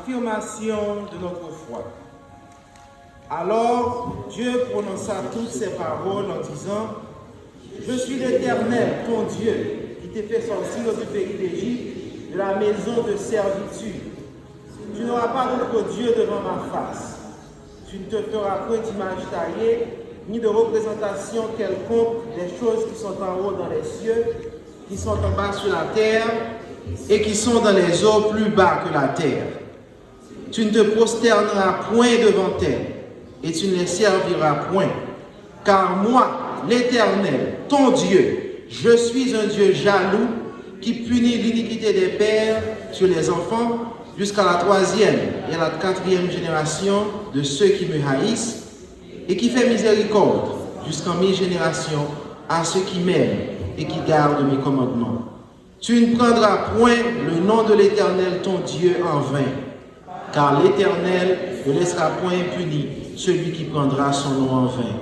affirmation de notre foi. Alors Dieu prononça toutes ces paroles en disant: Je suis l'Éternel, ton Dieu, qui t'ai fait sortir du pays d'Égypte, de la maison de servitude. Tu n'auras pas d'autre Dieu devant ma face. Tu ne te feras point d'image taillée, ni de représentation quelconque des choses qui sont en haut dans les cieux, qui sont en bas sur la terre, et qui sont dans les eaux plus bas que la terre. Tu ne te prosterneras point devant elles, et tu ne les serviras point. Car moi, l'Éternel, ton Dieu, je suis un Dieu jaloux, qui punit l'iniquité des pères sur les enfants, jusqu'à la 3e et à la 4e génération de ceux qui me haïssent, et qui fait miséricorde jusqu'en 1000 générations à ceux qui m'aiment et qui gardent mes commandements. Tu ne prendras point le nom de l'Éternel ton Dieu en vain, car l'Éternel ne laissera point impuni celui qui prendra son nom en vain.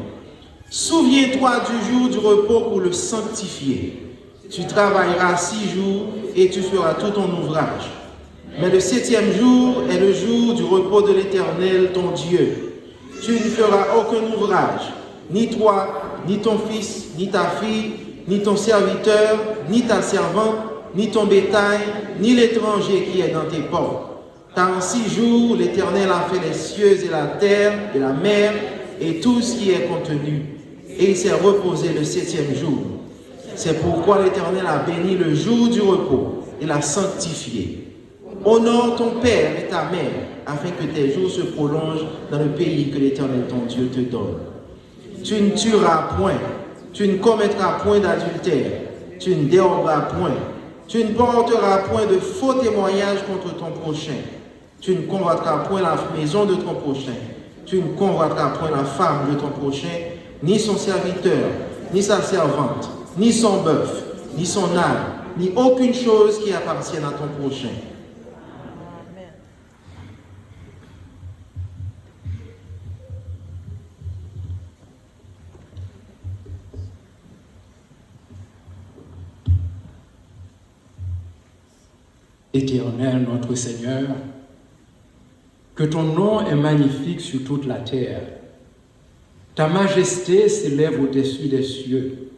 Souviens-toi du jour du repos pour le sanctifier. Tu travailleras 6 jours et tu feras tout ton ouvrage. Mais le 7e jour est le jour du repos de l'Éternel ton Dieu. Tu ne feras aucun ouvrage, ni toi, ni ton fils, ni ta fille, ni ton serviteur, ni ta servante, ni ton bétail, ni l'étranger qui est dans tes portes. Car en 6 jours, l'Éternel a fait les cieux et la terre et la mer et tout ce qui est contenu. Et il s'est reposé le 7e jour. C'est pourquoi l'Éternel a béni le jour du repos et l'a sanctifié. Honore ton père et ta mère, afin que tes jours se prolongent dans le pays que l'Éternel ton Dieu te donne. Tu ne tueras point, tu ne commettras point d'adultère, tu ne déroberas point, tu ne porteras point de faux témoignages contre ton prochain, tu ne convoiteras point la maison de ton prochain, tu ne convoiteras point la femme de ton prochain, ni son serviteur, ni sa servante, ni son bœuf, ni son âne, ni aucune chose qui appartienne à ton prochain. Éternel notre Seigneur, que ton nom est magnifique sur toute la terre. Ta majesté s'élève au-dessus des cieux.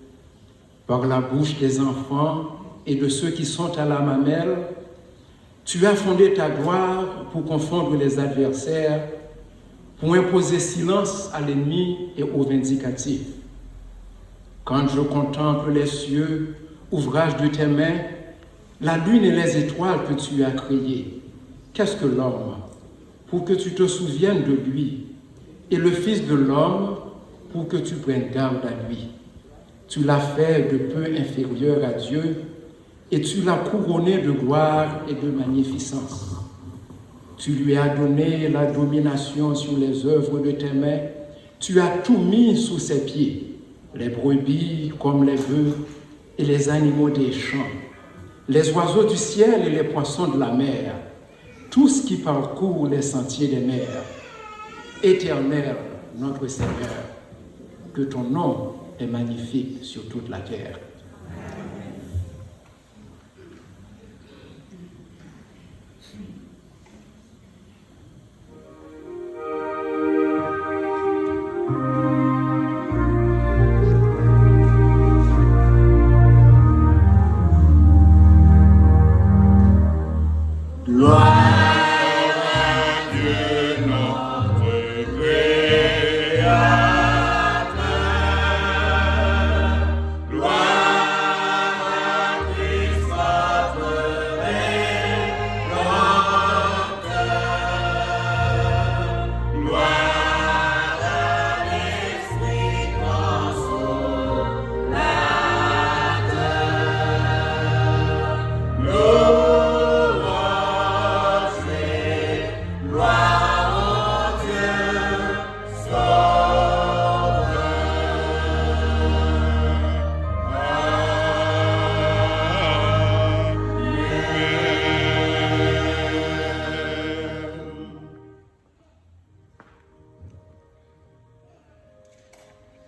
Par la bouche des enfants et de ceux qui sont à la mamelle, tu as fondé ta gloire pour confondre les adversaires, pour imposer silence à l'ennemi et aux vindicatifs. Quand je contemple les cieux, ouvrage de tes mains, la lune et les étoiles que tu as créées, qu'est-ce que l'homme pour que tu te souviennes de lui, et le Fils de l'homme pour que tu prennes garde à lui? Tu l'as fait de peu inférieur à Dieu, et tu l'as couronné de gloire et de magnificence. Tu lui as donné la domination sur les œuvres de tes mains, tu as tout mis sous ses pieds, les brebis comme les bœufs et les animaux des champs, les oiseaux du ciel et les poissons de la mer, tout ce qui parcourt les sentiers des mers. Éternel, notre Seigneur, que ton nom est magnifique sur toute la terre.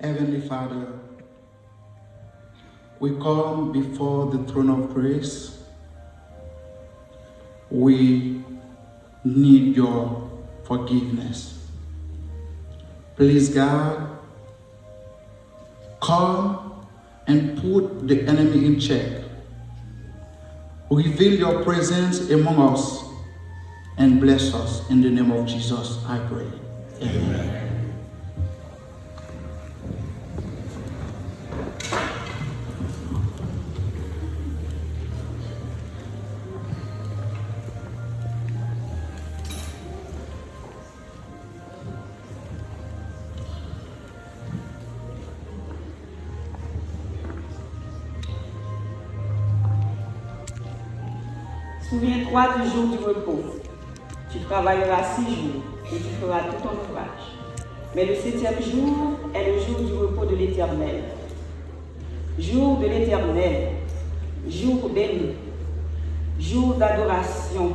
Heavenly Father, we come before the throne of grace. We need your forgiveness. Please, God, come and put the enemy in check. Reveal your presence among us and bless us. In the name of Jesus, I pray. Amen. Souviens-toi du jour du repos. Tu travailleras 6 jours et tu feras tout ton ouvrage. Mais le 7e jour est le jour du repos de l'Éternel. Jour de l'Éternel, jour béni, jour d'adoration.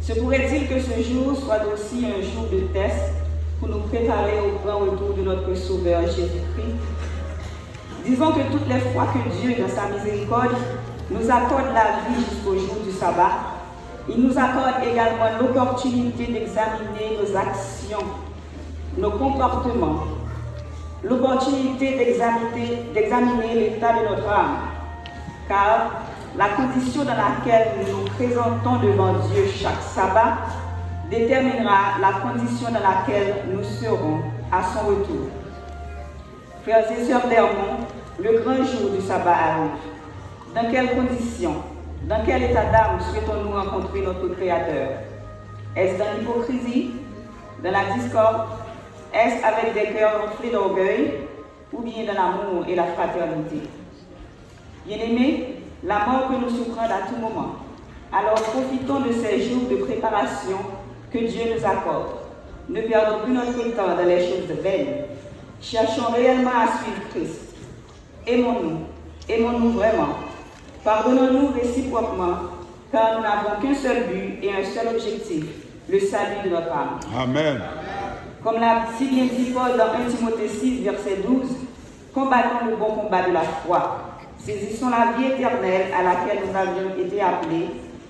Se pourrait-il que ce jour soit aussi un jour de test pour nous préparer au grand retour de notre Sauveur Jésus-Christ? Disons que toutes les fois que Dieu, dans sa miséricorde, nous accorde la vie jusqu'au jour du sabbat, il nous accorde également l'opportunité d'examiner nos actions, nos comportements, l'opportunité d'examiner l'état de notre âme, car la condition dans laquelle nous nous présentons devant Dieu chaque sabbat déterminera la condition dans laquelle nous serons à son retour. Frères et sœurs d'Hermon, le grand jour du sabbat arrive. Dans quelles conditions, dans quel état d'âme souhaitons-nous rencontrer notre Créateur? Est-ce dans l'hypocrisie, dans la discorde? Est-ce avec des cœurs enflés d'orgueil ou bien dans l'amour et la fraternité? Bien-aimés, la mort peut nous surprendre à tout moment. Alors profitons de ces jours de préparation que Dieu nous accorde. Ne perdons plus notre temps dans les choses vaines. Cherchons réellement à suivre Christ. Aimons-nous vraiment. Pardonnons-nous réciproquement, car nous n'avons qu'un seul but et un seul objectif, le salut de notre âme. Amen. Comme l'a si bien dit Paul dans 1 Timothée 6, verset 12, combattons le bon combat de la foi. Saisissons la vie éternelle à laquelle nous avions été appelés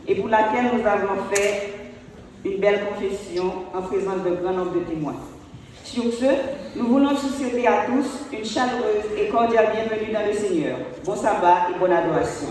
et pour laquelle nous avons fait une belle confession en présence de grand nombre de témoins. Sur ce, nous voulons vous souhaiter à tous une chaleureuse et cordiale bienvenue dans le Seigneur. Bon sabbat et bonne adoration.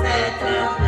C'est un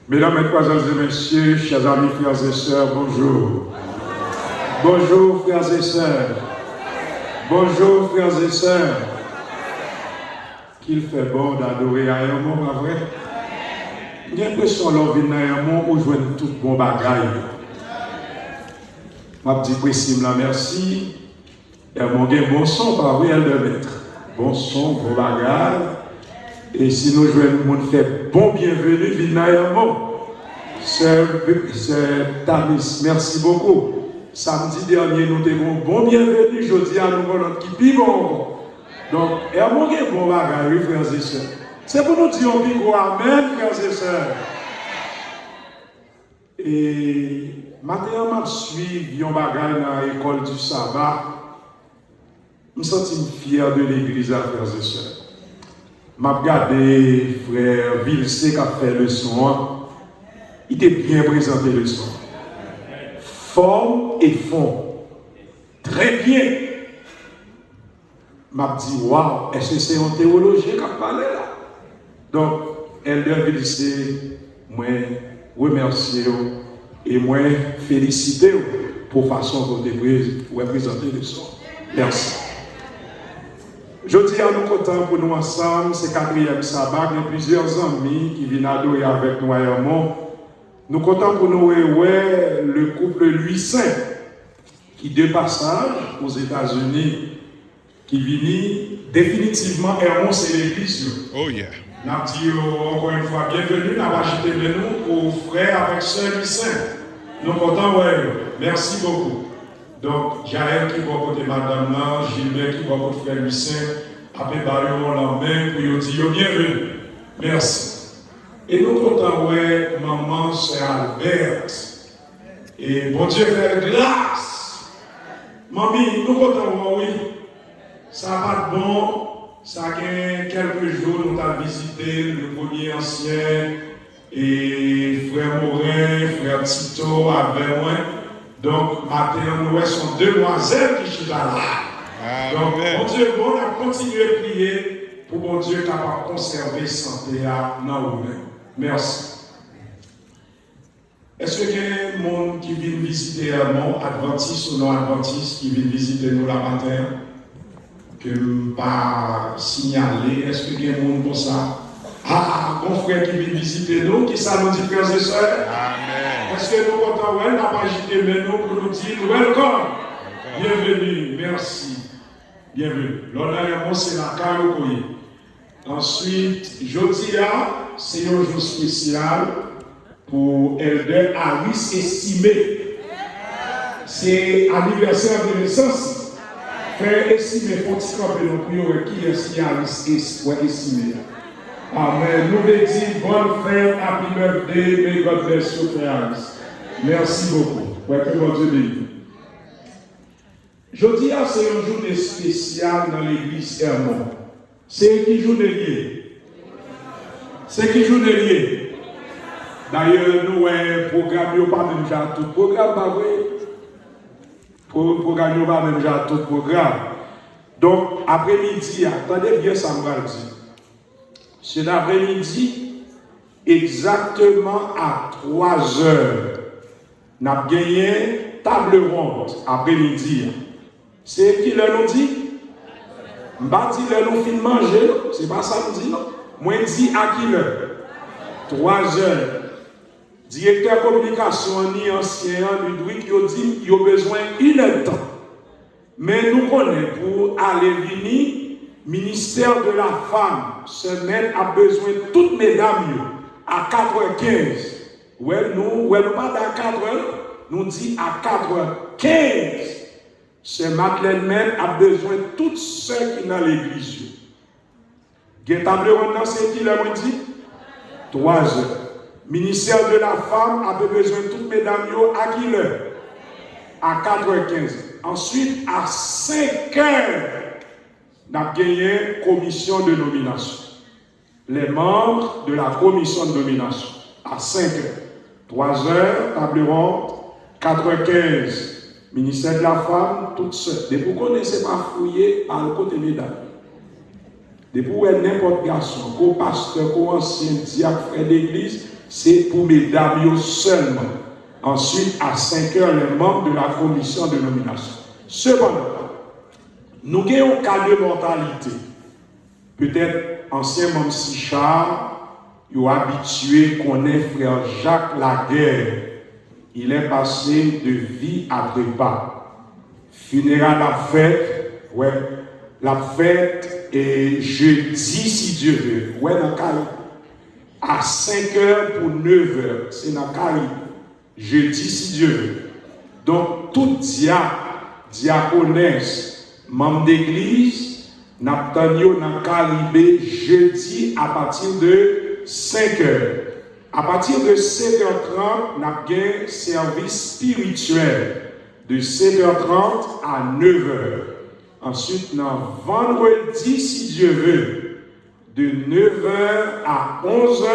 Mesdames, Mesdemoiselles et Messieurs, chers amis, frères et sœurs, bonjour. Bonjour, frères et sœurs. Bonjour, frères et sœurs. Qu'il fait bon d'adorer à un mot, pas vrai? J'ai l'impression qu'on vient à un mot où je vois tout bon bagaille. Ma petite précime la merci. Et mon bon son, pas vrai, elle de mettre. Bon son, bon bagaille. Et si nous jouons le monde fait bon bienvenue, Vinayamo. Sœur Tamis, merci beaucoup. Samedi dernier, nous avons bon bienvenue. Jeudi, à nous avons qui pivot. Donc, et à mon bon bagage, frères et sœurs. C'est pour nous dire un pico amen, frères et sœurs. Et maintenant, je suis un bagage dans l'école du sabbat. Je me sens fier de l'église, frères et sœurs. Je regardé frère Vilsé qui a fait le son. Il était bien présenté le son. Forme et fond. Très bien. Je me dit, waouh, est-ce que c'est un théologien qui a parlé là? Donc, Elder Vilsé, moi, remercie et moi, féliciter pour la façon dont vous présenter le son. Merci. Je dis à nous contents pour nous ensemble, c'est 4e sabbat, il y a plusieurs amis qui viennent adorer avec nous à Hermon. Nous comptons pour nous le couple Louis Saint, qui de passage aux États-Unis, qui vient définitivement Hermon, c'est l'église. Oh yeah. Nous avons dit encore une fois bienvenue, nous avons ajouté de nous aux frères avec sœur Louis Saint. Nous comptons, merci beaucoup. Donc, Jaël qui va côté madame là, Gilbert qui va côté frère Louis Saint, après Baron la main pour lui dire bienvenue. Merci. Et nous comptons, maman, c'est Albert. Et bon Dieu fait grâce. Mamie, nous comptons, oui. Ça va être bon. Ça a quelques jours, nous avons visité le premier ancien et frère Morin, frère Tito, avec moi. Donc, maintenant, nous sont demoiselles qui sont là. Donc, mon Dieu, on a continué à prier pour mon Dieu capable de conserver santé à nous. Merci. Est-ce qu'il y a des gens qui viennent visiter mon adventiste ou non adventiste qui viennent visiter nous la matin? Que je ne pas signaler. Est-ce qu'il y a des gens comme ça? Ah, mon frère qui vient visiter nous, qui ça nous dit, frères et sœurs? Amen. Est-ce que nous comptons, n'a pas agité maintenant pour nous dire, welcome, bienvenue, merci, bienvenue. L'honneur, c'est la Karokoye. Ensuite, jeudi, c'est un jour spécial pour Elder Harris estimé. C'est anniversaire de naissance. Frère estimé, faut-il camper qui est Harris estimé? Amen. Nous voulons dire bonne fête, happy birthday, may God bless you, frères. Merci beaucoup. Que mon Dieu bénisse. Jeudi, c'est un jour spécial dans l'église Hermon. C'est qui jour de lié? C'est qui jour de lié? D'ailleurs, nous, programme, pas même déjà tout programme, pas vrai? Programme, pas même déjà tout programme. Donc, après-midi, attendez bien ça me va dire. Cet après-midi, exactement à 3 heures, nous avons gagné table ronde après-midi. C'est qui leur nous dit? Je ne pas dire leur nous fin manger, c'est pas ça nous dit, non? Moi, je dis à qui l'heure? 3 heures. Directeur communication, ni ancien, Ludwig, il dit qu'il a besoin d'une temps. Mais nous connaissons pour aller venir. Ministère de la femme, semaine a besoin de toutes mesdames à 4h15. Nous pas à 4h, nous dit à 4h15. Ce Madeleine a besoin de toutes ceux qui sont dans l'église. Table ronde, c'est qui l'a dit? 3h. Ministère de la femme a besoin de toutes mesdames à qui l'heure? À 4h15. Ensuite, à 5h. Nous avons gagné commission de nomination. Les membres de la commission de nomination, à 5h, 3h, table ronde, 4h15, ministère de la femme, toutes seules. Depuis qu'on ne sait pas fouiller à le côté mesdames. Depuis où est n'importe garçon, qu'au pasteur, qu'au ancien diacre, frère d'église, c'est pour mesdames seulement. Ensuite, à 5 heures, les membres de la commission de nomination. Cependant, nous avons un cas de mortalité. Peut-être, ancien membre Sichard, il est habitué qu'on est frère Jacques Laguerre. Il est passé de vie à trépas. Funérailles la fête, ouais, la fête est jeudi, si Dieu veut. Ouais, dans le Caraïbe. À 5 heures pour 9 heures, c'est dans le Caraïbe. Jeudi, si Dieu veut. Donc, tout diaconesse, membre d'église, nous avons dans le Caraïbe jeudi à partir de 5 heures. À partir de 7h30, nous avons un service spirituel de 7h30 à 9h. Ensuite, dans vendredi, si Dieu veut, de 9h à 11h,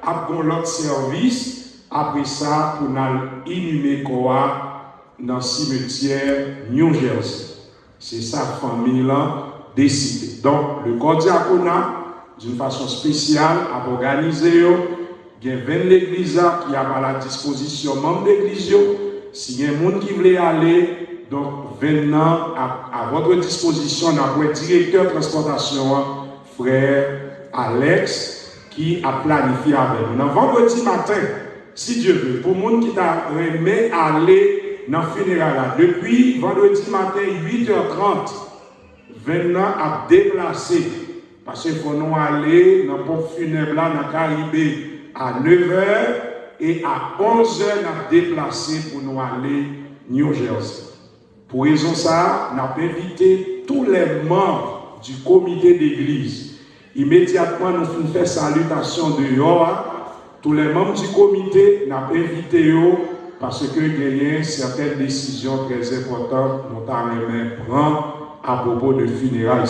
après l'autre service. Après ça, pour nous inhumer dans le cimetière New Jersey. C'est sa famille-là décidée. Donc, le corps diaconat, d'une façon spéciale, a organisé. Il y a 20 l'église qui a à la disposition membres d'église. S'il y a des gens qui veulent aller, donc 20 ans à votre disposition, notre directeur de transportation, frère Alex, qui a planifié avec nous. Dans vendredi matin, si Dieu veut, pour les gens qui t'a aimé aller dans le funéraire, depuis vendredi matin, 8h30, 20 ans à déplacer. Parce qu'il faut nous aller dans le pont funèbre dans le Caraïbe à 9h et à 11h, nous déplacer pour nous aller New Jersey. Pour raison ça, nous avons invité tous les membres du comité d'église. Immédiatement, nous faisons salutation de Yoa. Tous les membres du comité, nous avons invité eux parce que il y a certaines décisions très importantes nous avons prendre à propos de funérailles.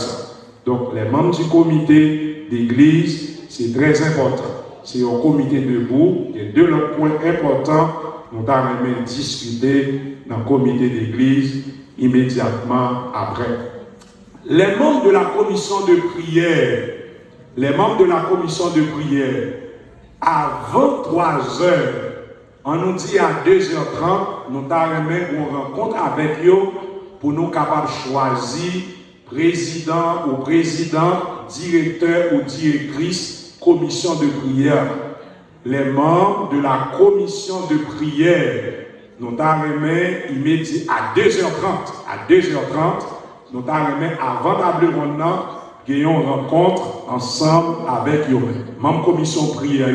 Donc, les membres du comité d'église, c'est très important. C'est un comité debout. Il y a deux autres points importants nous avons discuté dans le comité d'église immédiatement après. Les membres de la commission de prière, à 23h, on nous dit à 2h30, nous avons une rencontre avec eux pour nous capables de choisir président ou président, directeur ou directrice, commission de prière. Les membres de la commission de prière, nous avons immédiatement à 2h30, nous avons avant d'appeler une rencontre ensemble avec eux. Même commission de prière,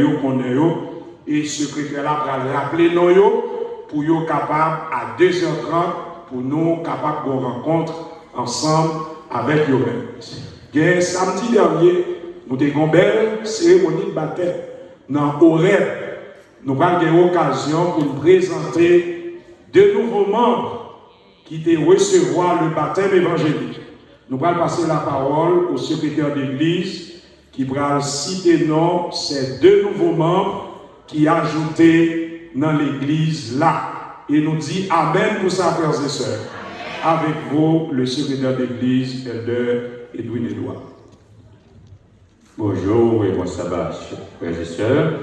et secrétaire là pour rappeler nous pour être capable à 2h30 pour nous capables de rencontre ensemble avec eux. Samedi dernier, nous avons une belle cérémonie de baptême. Dans l'horaire, nous avons eu l'occasion pour nous présenter deux nouveaux membres qui ont recevoir le baptême évangélique. Nous allons passer la parole au secrétaire d'église qui va citer non ces deux nouveaux membres qui ont ajouté dans l'église là. Et nous dit Amen pour ça, frères et sœurs. Avec vous, le secrétaire d'église, Elder Edwin Edouard. Bonjour et bon sabbat, frères et sœurs.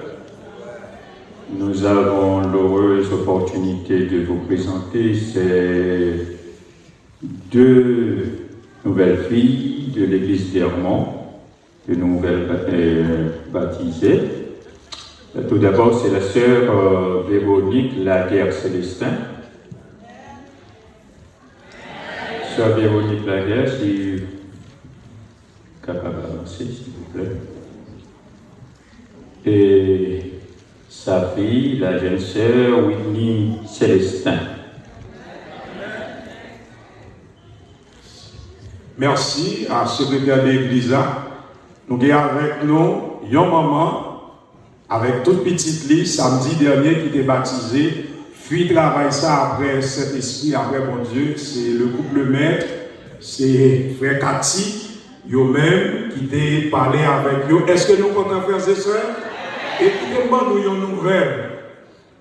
Nous avons l'heureuse opportunité de vous présenter ces deux nouvelles filles de l'église d'Hermont, de nouvelles baptisées. Tout d'abord, c'est la sœur Véronique Laguerre-Célestin. Sœur Véronique Laguerre, si capable d'avancer, s'il vous plaît. Et sa fille, la jeune sœur Whitney Célestin. Merci à secrétaire d'église. Nous avons avec nous une maman avec toute petite liste samedi dernier qui était baptisée. Puis travaille ça après cet esprit, après mon Dieu. C'est le couple maître, c'est frère Cathy. Yo-même qui t'a parlé avec eux. Est-ce que nous comptons, frères et sœurs? Écoutez-moi, nous avons une nouvelle.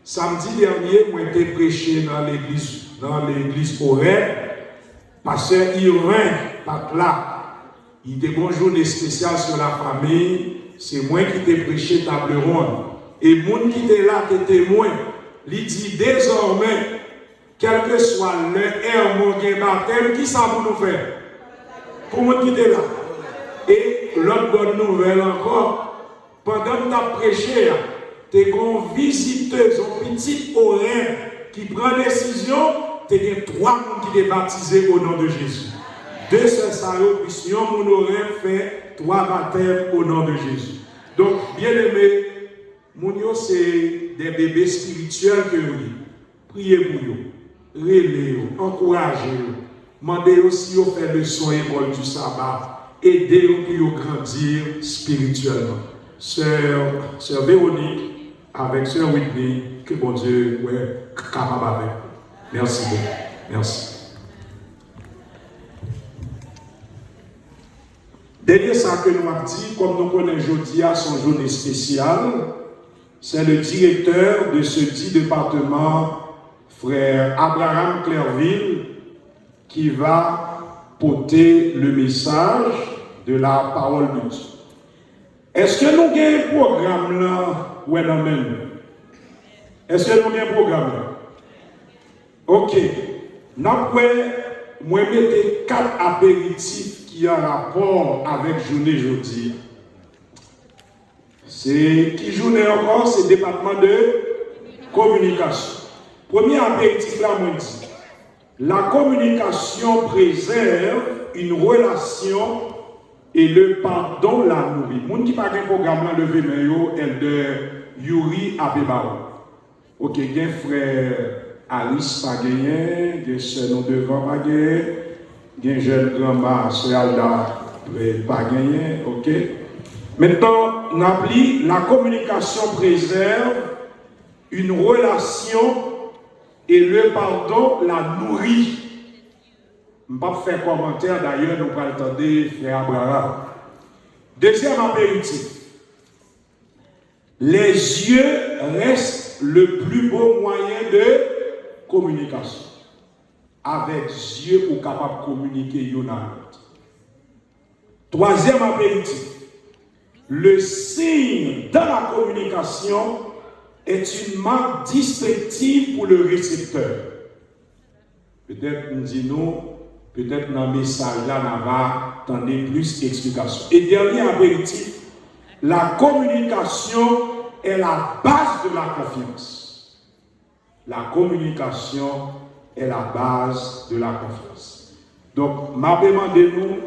Samedi dernier, moi j'ai prêché dans l'église horaire. Pasteur Irvin, pas là. Il était une journée spéciale sur la famille. C'est moi qui t'ai prêché table ronde. Et les gens qui étaient là, qui étaient témoins, il dit désormais, quel que soit l'heure où on baptême, qui ça pour nous faire? Pour les gens qui étaient là. Et l'autre bonne nouvelle encore, pendant que tu as prêché, tu as une visiteuse, une petite oreille qui prend décision, tu as 3 personnes qui sont baptisés au nom de Jésus. 2 sœurs Sayo, puis mon oreille fait 3 baptêmes au nom de Jésus. Donc, bien aimé, Mounio, c'est des bébés spirituels que vous. Priez pour eux, relez-vous, encouragez-vous, demandez-vous si vous faites le son école du sabbat. Aidez-vous pour grandir spirituellement. Sœur Véronique, avec Sœur Whitney, que bon Dieu est capable avec. Merci beaucoup. Merci. Dernier ça que nous avons dit, comme nous connaissons aujourd'hui à son journée spéciale, c'est le directeur de ce dit département, frère Abraham Clairville, qui va porter le message de la parole de Dieu. Est-ce que nous avons un programme là? Oui, non, même. Est-ce que nous avons un programme là? Ok. Moi, je mets 4 apéritifs qui ont rapport avec la journée aujourd'hui. C'est qui journée encore? C'est le département de communication. Premier apéritif là, moi, dit. La communication préserve une relation et le pardon la nourrit. Moun qui pas un programme là levé mayo elle de Yuri Abebao. OK, gen frère Alice pas gagné, gen sœur non devant pas gagné, gen jeune grand-mère sœur Alda pas gagné, OK. Maintenant, on appelle la communication préserve une relation et le pardon la nourrit. Je ne vais pas faire commentaire, d'ailleurs, nous allons entendre frère Abraham. Deuxième apéritif. Les yeux restent le plus beau moyen de communication. Avec les yeux, on est capable de communiquer une autre. Troisième apéritif. Le signe dans la communication est une marque distinctive pour le récepteur. Peut-être nous disons, peut-être dans le message là, on va attendre plus d'explications. Et dernier apéritif, la communication est la base de la confiance. La communication est la base de la confiance. Donc, m'a demandé nous,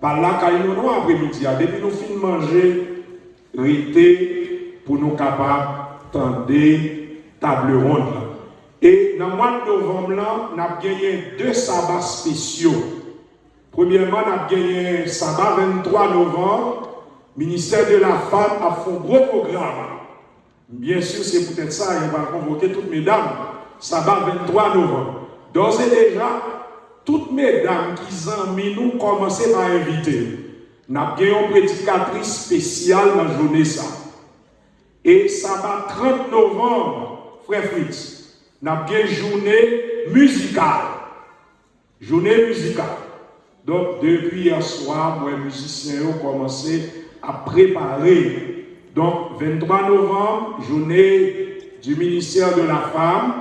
par là, quand nous après-midi, depuis nous finissons de manger, rester pour nous capables tendre table ronde. Et dans le mois de novembre, nous avons gagné 2 sabbats spéciaux. Premièrement, nous avons gagné le sabbat 23 novembre. Le ministère de la Femme a fait un gros programme. Bien sûr, c'est peut-être ça, on va convoquer toutes mesdames. Sabbat 23 novembre. D'ores et déjà, toutes mesdames qui ont mis nous commencé par inviter. Nous avons gagné une prédicatrice spéciale dans la journée ça. Et sabbat 30 novembre, frère Fritz, nous avons une journée musicale. Journée musicale. Donc, depuis hier soir, moi, les musiciens ont commencé à préparer. Donc, 23 novembre, journée du ministère de la Femme.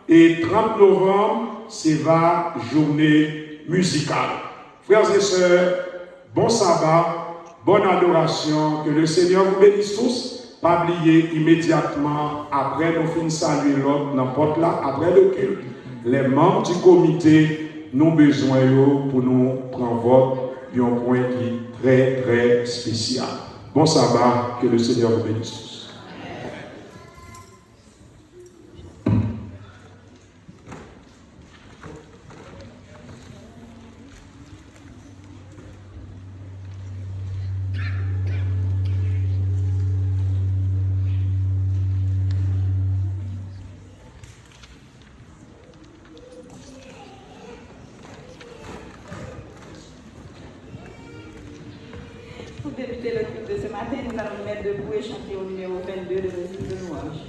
Et 30 novembre, c'est la journée musicale. Frères et sœurs, bon sabbat, bonne adoration. Que le Seigneur vous bénisse tous. Pas oublier immédiatement, après nous finissons saluer l'autre, n'importe là, après le culte, les membres du comité nous besoin pour nous prendre vote d'un point qui est très très spécial. Bon sabbat, que le Seigneur vous bénisse tous. Pour débuter le culte de ce matin, nous allons nous mettre debout et chanter au numéro 22 de nos hymnes de louange.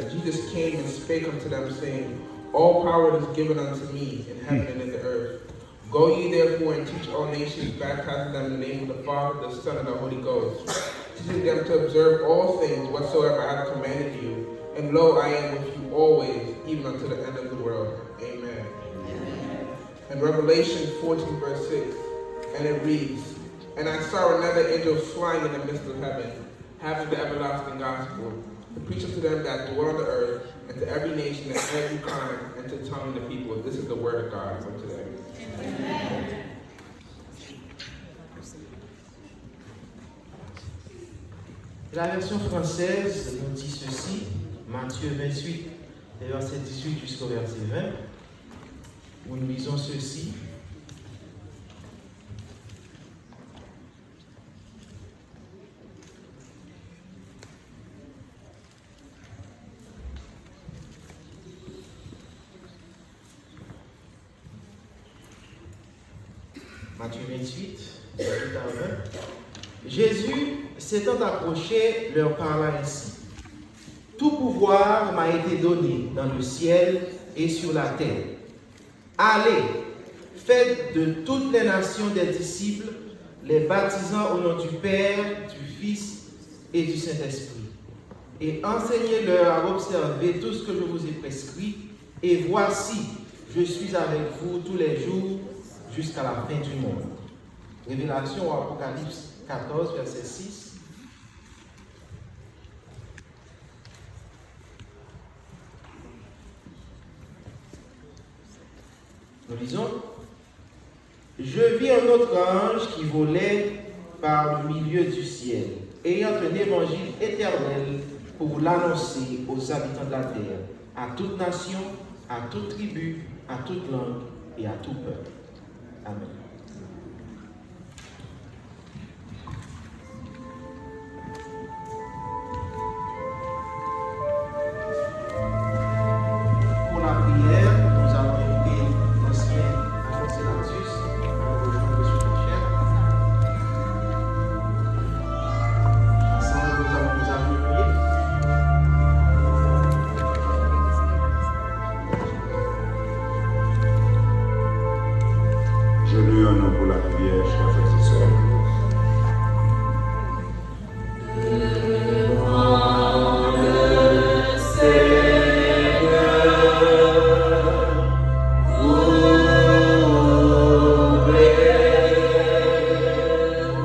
says, Jesus came and spake unto them, saying, All power is given unto me in heaven and in the earth. Go ye therefore and teach all nations, baptizing them in the name of the Father, the Son, and the Holy Ghost, teaching them to observe all things whatsoever I have commanded you. And lo, I am with you always, even unto the end of the world. Amen. And Revelation 14, verse 6, and it reads, And I saw another angel flying in the midst of heaven, having the everlasting gospel, to preach unto them that dwell on the earth, and to every nation and every kind, and to tongue of the people. This is the word of God for today. Amen. La version française nous dit ceci, Matthieu 28, verset 18 jusqu'au verset 20, où nous lisons ceci. Matthieu 28, 18 à 20. Jésus, s'étant approché, leur parla ainsi. Tout pouvoir m'a été donné dans le ciel et sur la terre. Allez, faites de toutes les nations des disciples, les baptisant au nom du Père, du Fils et du Saint-Esprit. Et enseignez-leur à observer tout ce que je vous ai prescrit. Et voici, je suis avec vous tous les jours jusqu'à la fin du monde. Révélation au Apocalypse 14, verset 6. Nous lisons. Je vis un autre ange qui volait par le milieu du ciel, ayant un évangile éternel pour l'annoncer aux habitants de la terre, à toute nation, à toute tribu, à toute langue et à tout peuple. Amen. Pour la prière, nous allons inviter l'ancien Constellatus à nous rejoindre sur la chaire. Ensemble, nous allons nous appuyer. Je lui en pour la prière, chers frères